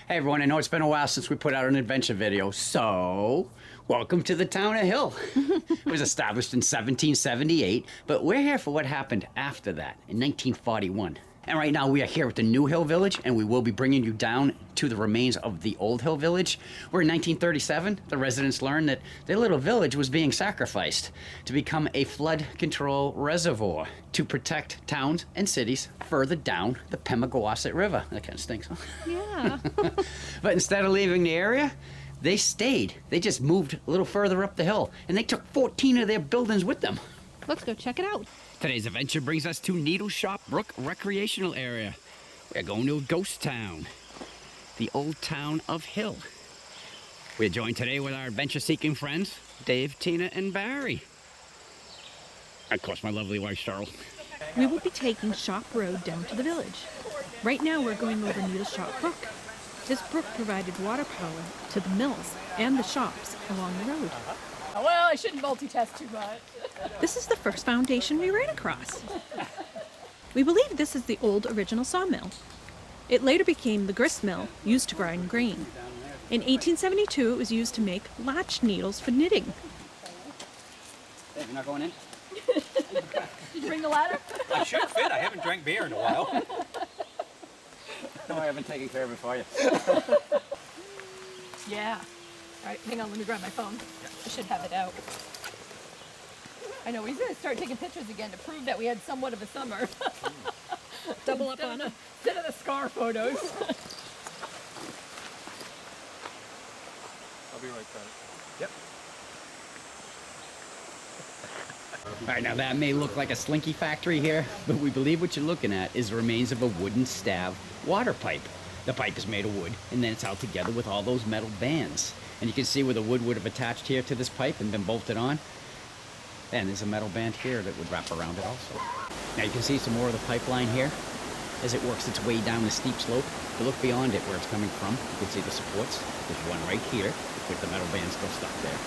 Hey everyone, I know it's been a while since we put out an adventure video, so welcome to the town of Hill. It was established in 1778, but we're here for what happened after that, in 1941. And right now we are here at the New Hill Village, and we will be bringing you down to the remains of the Old Hill Village, where in 1937, the residents learned that their little village was being sacrificed to become a flood control reservoir to protect towns and cities further down the Pemigewasset River. That kind of stinks, huh? Yeah. But instead of leaving the area, they stayed. They just moved a little further up the hill, and they took 14 of their buildings with them. Let's go check it out. Today's adventure brings us to Needle Shop Brook Recreational Area. We're going to a ghost town, the old town of Hill. We're joined today with our adventure-seeking friends, Dave, Tina, and Barry. Of course, my lovely wife, Cheryl. We will be taking Shop Road down to the village. Right now we're going over Needle Shop Brook. This brook provided water power to the mills and the shops along the road. Well, I shouldn't multitask too much. This is the first foundation we ran across. We believe this is the old original sawmill. It later became the grist mill, used to grind grain. In 1872, it was used to make latch needles for knitting. Dave, you're not going in? Did you bring the ladder? I should fit. I haven't drank beer in a while. No, I haven't taken care of it for you. Yeah. All right, hang on, let me grab my phone. I should have it out. I know, he's going to start taking pictures again to prove that we had somewhat of a summer. Double up on it. Instead of the scar photos. I'll be right back. Yep. All right, now that may look like a slinky factory here, but we believe what you're looking at is the remains of a wooden stave water pipe. The pipe is made of wood, and then it's held together with all those metal bands. And you can see where the wood would have attached here to this pipe and been bolted on. And there's a metal band here that would wrap around it also. Now you can see some more of the pipeline here as it works its way down the steep slope. If you look beyond it where it's coming from, you can see the supports. There's one right here with the metal band still stuck there.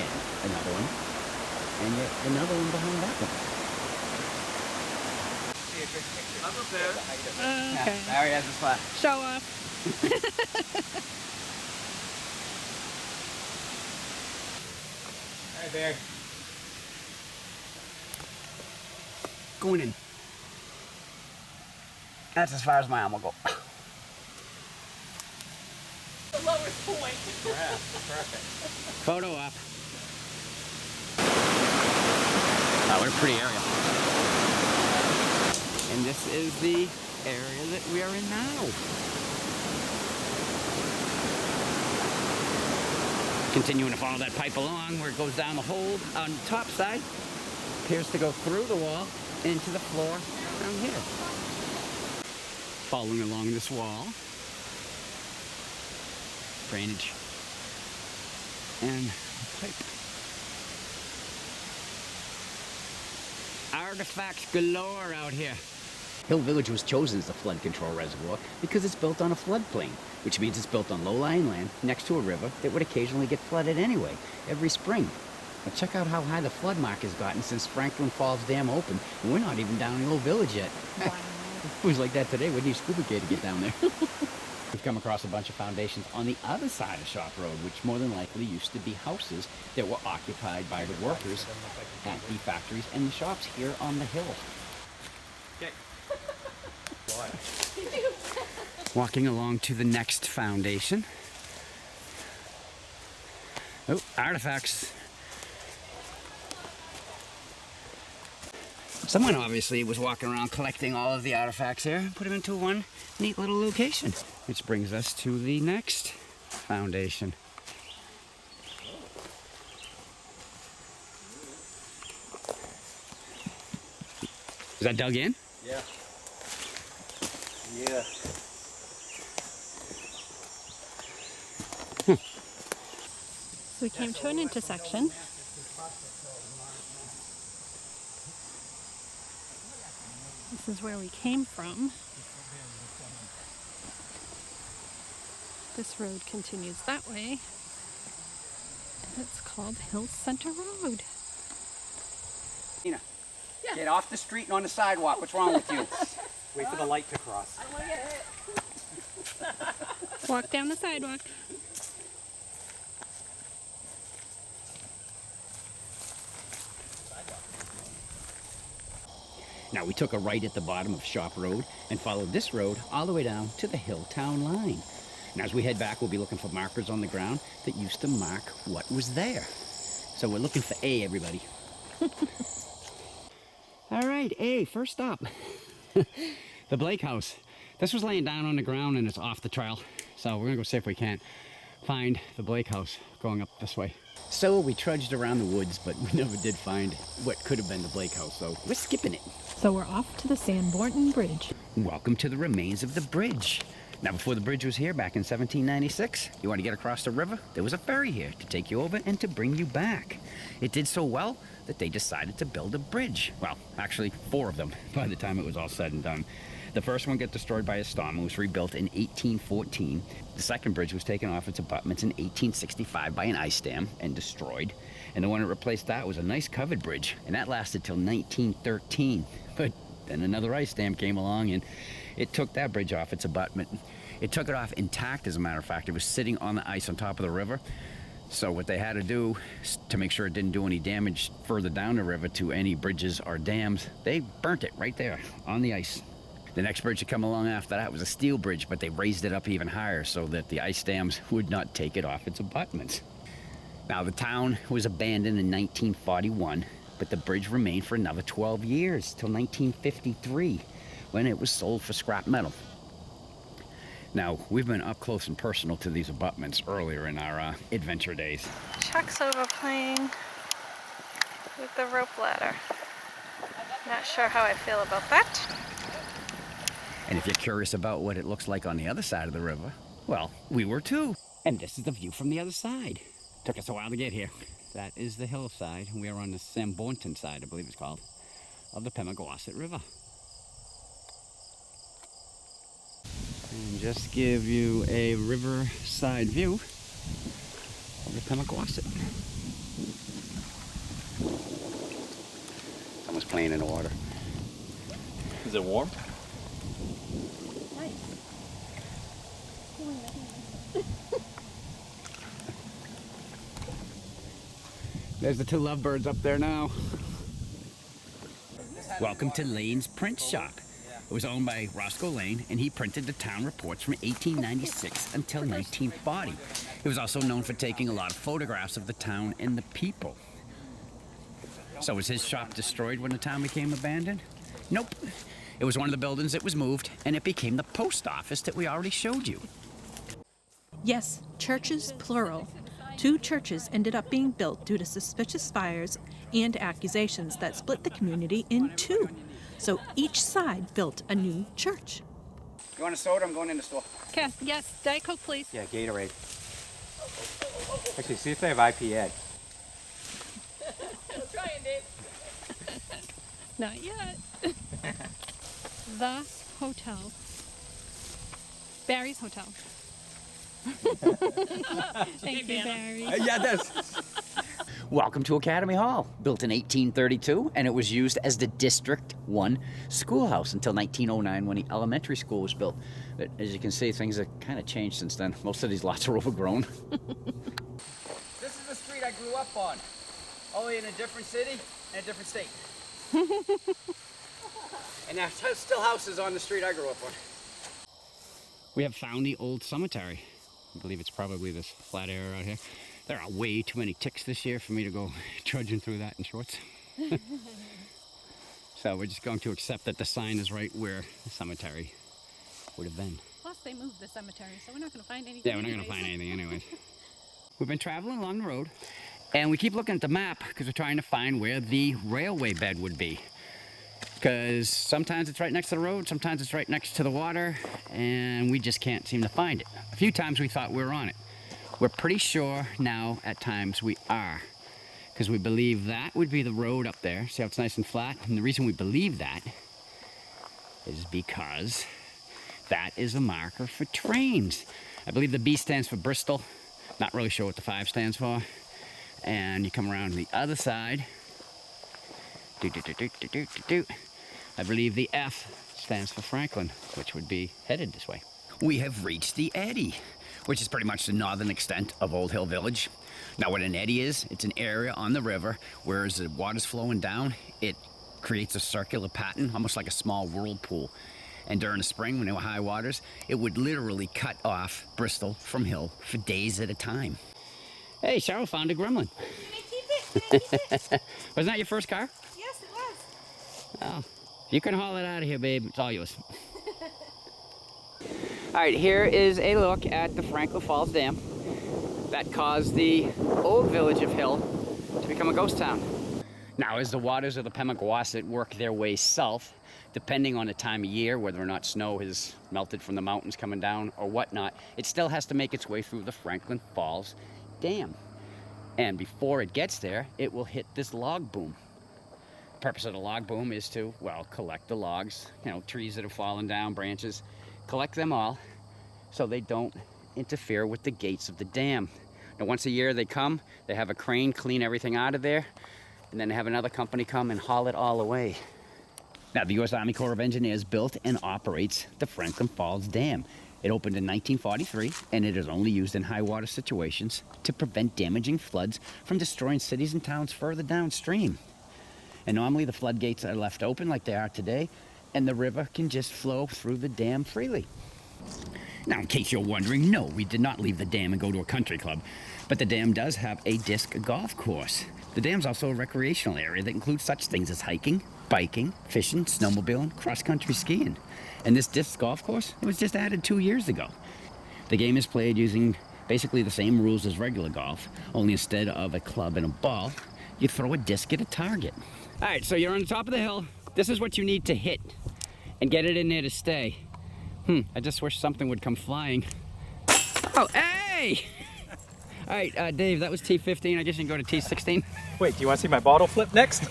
And another one. And yet another one behind that one. I'm up there. Okay. Barry has a spot. Show off. Hi there. Going in. That's as far as my arm will go. The lowest point. Yeah, perfect. Photo op. Oh, what a pretty area. And this is the area that we are in now. Continuing to follow that pipe along where it goes down the hole on the top side. Appears to go through the wall into the floor down here. Following along this wall. Drainage. And pipe. Artifacts galore out here. Hill Village was chosen as a flood control reservoir because it's built on a floodplain, which means it's built on low-lying land next to a river that would occasionally get flooded anyway, every spring. Now check out how high the flood mark has gotten since Franklin Falls Dam opened, and we're not even down in the old village yet. Wow. It was like that today. We need scuba gear to get down there. We've come across a bunch of foundations on the other side of Shop Road, which more than likely used to be houses that were occupied by the workers at the factories and the shops here on the hill. Okay. Walking along to the next foundation. Oh, artifacts. Someone obviously was walking around collecting all of the artifacts here and put them into one neat little location. Which brings us to the next foundation. Is that dug in? Yeah. Yeah. So we came to an intersection. This is where we came from. This road continues that way. And it's called Hill Center Road. Tina, get off the street and on the sidewalk. What's wrong with you? Wait for the light to cross. I want to get hit. Walk down the sidewalk. Now we took a right at the bottom of Shop Road and followed this road all the way down to the hill town line. And as we head back, we'll be looking for markers on the ground that used to mark what was there. So we're looking for A, everybody. All right, A, first stop. The Blake house. This was laying down on the ground and it's off the trail. So we're gonna go see if we can't find the Blake house going up this way. So we trudged around the woods, but we never did find what could have been the Blake house, so we're skipping it. So we're off to the Sanbornton Bridge. Welcome to the remains of the bridge. Now, before the bridge was here back in 1796, you want to get across the river, there was a ferry here to take you over and to bring you back. It did so well that they decided to build a bridge. Well, actually, 4 of them by the time it was all said and done. The first one got destroyed by a storm and was rebuilt in 1814. The second bridge was taken off its abutments in 1865 by an ice dam and destroyed. And the one that replaced that was a nice covered bridge, and that lasted till 1913. But then another ice dam came along and it took that bridge off its abutment. It took it off intact, as a matter of fact. It was sitting on the ice on top of the river. So what they had to do to make sure it didn't do any damage further down the river to any bridges or dams, they burnt it right there on the ice. The next bridge to come along after that was a steel bridge, but they raised it up even higher so that the ice dams would not take it off its abutments. Now, the town was abandoned in 1941, but the bridge remained for another 12 years, till 1953, when it was sold for scrap metal. Now, we've been up close and personal to these abutments earlier in our adventure days. Chuck's over playing with the rope ladder. Not sure how I feel about that. And if you're curious about what it looks like on the other side of the river, well, we were too. And this is the view from the other side. Took us a while to get here. That is the hillside. We are on the Sanbornton side, I believe it's called, of the Pemigewasset River. And just give you a riverside view of the Pemigewasset. Someone's playing in the water. Is it warm? There's the 2 lovebirds up there now. Welcome to Lane's print shop. It was owned by Roscoe Lane, and he printed the town reports from 1896 until 1940. He was also known for taking a lot of photographs of the town and the people. So was his shop destroyed when the town became abandoned? Nope. It was one of the buildings that was moved, and it became the post office that we already showed you. Yes, churches, plural. 2 churches ended up being built due to suspicious fires and accusations that split the community in 2. So each side built a new church. You want a soda? I'm going in the store. Okay, yes, Diet Coke, please. Yeah, Gatorade. Actually, see if they have IPA. I'm trying, Dave. Not yet. The hotel. Barry's Hotel. Thank you, Barry. Yeah, that's. Welcome to Academy Hall, built in 1832, and it was used as the District 1 schoolhouse until 1909 when the elementary school was built. But as you can see, things have kind of changed since then. Most of these lots are overgrown. This is the street I grew up on, only in a different city and a different state. And there's still houses on the street I grew up on. We have found the old cemetery. I believe it's probably this flat area out here. There are way too many ticks this year for me to go trudging through that in shorts. So we're just going to accept that the sign is right where the cemetery would have been. Plus, they moved the cemetery, so we're not going to find anything. Yeah, we're not going to find anything anyways. We've been traveling along the road, and we keep looking at the map because we're trying to find where the railway bed would be. Because sometimes it's right next to the road, sometimes it's right next to the water, and we just can't seem to find it. A few times we thought we were on it. We're pretty sure now at times we are, because we believe that would be the road up there. See how it's nice and flat? And the reason we believe that is because that is a marker for trains. I believe the B stands for Bristol. Not really sure what the 5 stands for. And you come around to the other side. I believe the F stands for Franklin, which would be headed this way. We have reached the eddy. which is pretty much the northern extent of Old Hill Village. Now what an eddy is, it's an area on the river where as the water's flowing down, it creates a circular pattern, almost like a small whirlpool. And during the spring, when there were high waters, it would literally cut off Bristol from Hill for days at a time. Hey, Cheryl found a gremlin. Can I keep it? Wasn't that your first car? Yes, it was. Oh, you can haul it out of here, babe. It's all yours. All right, here is a look at the Franklin Falls Dam that caused the old village of Hill to become a ghost town. Now, as the waters of the Pemigewasset work their way south, depending on the time of year, whether or not snow has melted from the mountains coming down or whatnot, it still has to make its way through the Franklin Falls Dam. And before it gets there, it will hit this log boom. The purpose of the log boom is to, well, collect the logs, you know, trees that have fallen down, branches, collect them all so they don't interfere with the gates of the dam. Now, once a year they come, they have a crane clean everything out of there, and then they have another company come and haul it all away. Now, the U.S. Army Corps of Engineers built and operates the Franklin Falls Dam. It opened in 1943, and it is only used in high water situations to prevent damaging floods from destroying cities and towns further downstream. And normally the floodgates are left open like they are today, and the river can just flow through the dam freely. Now, in case you're wondering, no, we did not leave the dam and go to a country club, but the dam does have a disc golf course. The dam's also a recreational area that includes such things as hiking, biking, fishing, snowmobiling, cross-country skiing. And this disc golf course, it was just added 2 years ago. The game is played using basically the same rules as regular golf, only instead of a club and a ball, you throw a disc at a target. All right, so you're on the top of the hill. This is what you need to hit and get it in there to stay. I just wish something would come flying. Oh, hey! All right, Dave, that was T15. I guess you can go to T16. Wait, do you want to see my bottle flip next?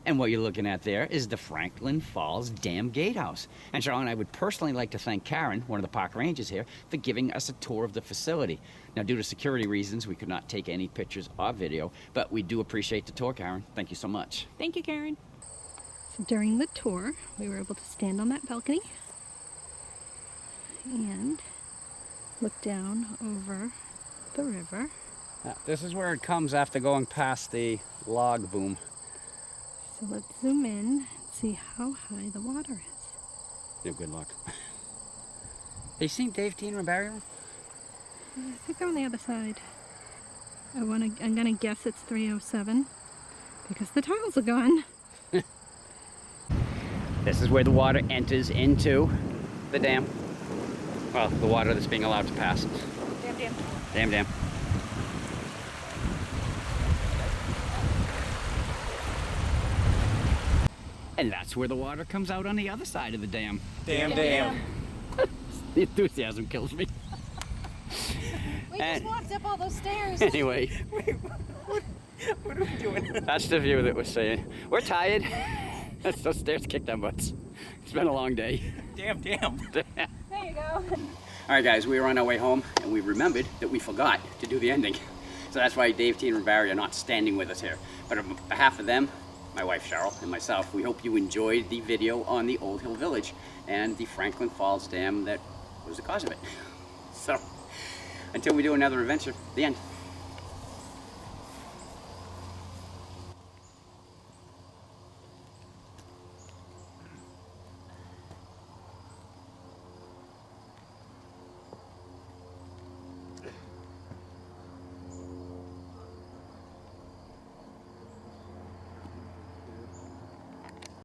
And what you're looking at there is the Franklin Falls Dam Gatehouse. And Cheryl and I would personally like to thank Karen, one of the park rangers here, for giving us a tour of the facility. Now, due to security reasons, we could not take any pictures or video, but we do appreciate the tour, Karen. Thank you so much. Thank you, Karen. So during the tour, we were able to stand on that balcony and look down over the river. Now, this is where it comes after going past the log boom. So let's zoom in and see how high the water is. Yeah, good luck. Have you seen Dave T. and Barry? I think they're on the other side. I'm gonna guess it's 307 because the tiles are gone. This is where the water enters into the dam. Well, the water that's being allowed to pass. Dam. And that's where the water comes out on the other side of the dam. Dam. The enthusiasm kills me. We just walked up all those stairs. Anyway, What are we doing? that's the view that we're seeing. We're tired. Those stairs kicked our butts. It's been a long day. Damn. There you go. All right, guys, we were on our way home, and we remembered that we forgot to do the ending. So that's why Dave, Tina, and Barry are not standing with us here. But on behalf of them, my wife Cheryl, and myself, we hope you enjoyed the video on the Old Hill Village and the Franklin Falls Dam that was the cause of it. So, until we do another adventure, the end.